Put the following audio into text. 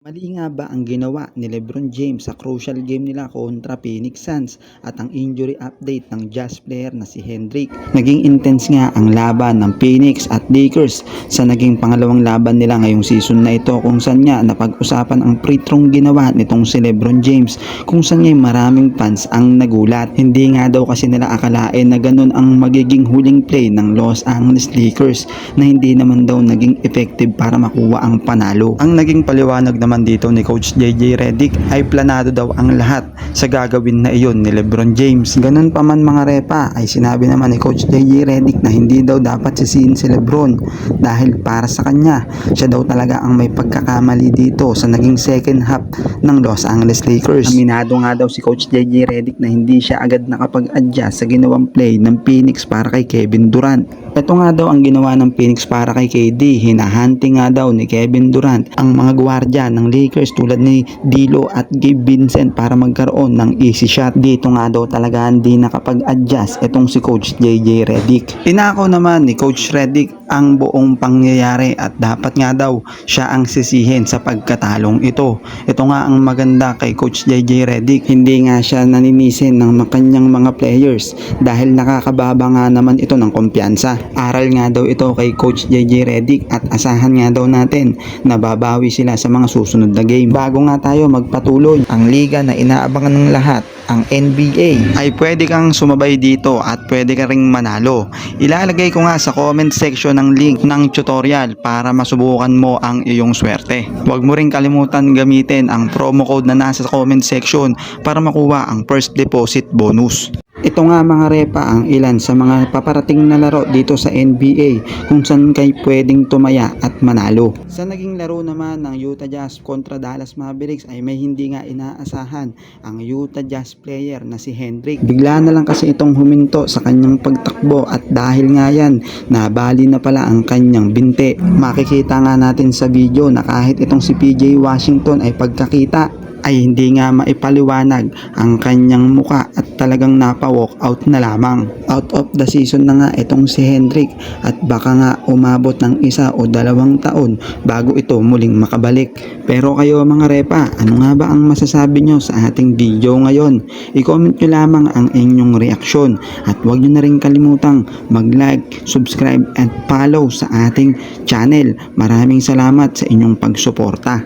Mali nga ba ang ginawa ni LeBron James sa crucial game nila kontra Phoenix Suns at ang injury update ng Jazz player na si Hendrick? Naging intense nga ang laban ng Phoenix at Lakers sa naging pangalawang laban nila ngayong season na ito, kung saan nga napag-usapan ang pre-throng ginawa nitong si LeBron James, kung saan nga maraming fans ang nagulat. Hindi nga daw kasi nila akalain na ganun ang magiging huling play ng Los Angeles Lakers, na hindi naman daw naging effective para makuha ang panalo. Ang naging paliwanag naman dito ni Coach JJ Redick ay planado daw ang lahat sa gagawin na iyon ni LeBron James. Ganun pa man mga repa, ay sinabi naman ni Coach JJ Redick na hindi daw dapat sisihin si LeBron dahil para sa kanya, siya daw talaga ang may pagkakamali dito sa naging second half ng Los Angeles Lakers. Aminado nga daw si Coach JJ Redick na hindi siya agad nakapag-adjust sa ginawang play ng Phoenix para kay Kevin Durant. Ito nga daw ang ginawa ng Phoenix para kay KD. Hinahunting nga daw ni Kevin Durant ang mga gwardiya ng Lakers tulad ni D'Lo at Gabe Vincent para magkaroon ng easy shot. Dito nga daw talaga hindi nakapag-adjust itong si Coach JJ Redick. Inako naman ni Coach Redick ang buong pangyayari at dapat nga daw siya ang sisihin sa pagkatalong ito. Ito nga ang maganda kay Coach JJ Redick, hindi nga siya naninisin ng kanyang mga players dahil nakakababa nga naman ito ng kumpiyansa. Aral nga daw ito kay Coach JJ Redick at asahan nga daw natin na babawi sila sa mga susunod na game. Bago nga tayo magpatuloy, ang liga na inaabangan ng lahat, ang NBA, ay pwede kang sumabay dito at pwede ka ring manalo. Ilalagay ko nga sa comment section ng link ng tutorial para masubukan mo ang iyong swerte. Huwag mo ring kalimutan gamitin ang promo code na nasa comment section para makuha ang first deposit bonus. Ito nga mga repa ang ilan sa mga paparating na laro dito sa NBA kung saan kayo pwedeng tumaya at manalo. Sa naging laro naman ng Utah Jazz kontra Dallas Mavericks ay may hindi nga inaasahan ang Utah Jazz player na si Hendrick. Bigla na lang kasi itong huminto sa kanyang pagtakbo at dahil nga yan, nabali na pala ang kanyang binte. Makikita nga natin sa video na kahit itong si PJ Washington ay pagkakita ay hindi nga maipaliwanag ang kanyang muka at talagang napa-walk out na lamang. Out of the season na nga itong si Hendrick at baka nga umabot ng 1 o 2 taon bago ito muling makabalik. Pero kayo mga repa, ano nga ba ang masasabi nyo sa ating video ngayon? I-comment nyo lamang ang inyong reaksyon at huwag nyo na rin kalimutang mag-like, subscribe and follow sa ating channel. Maraming salamat sa inyong pagsuporta.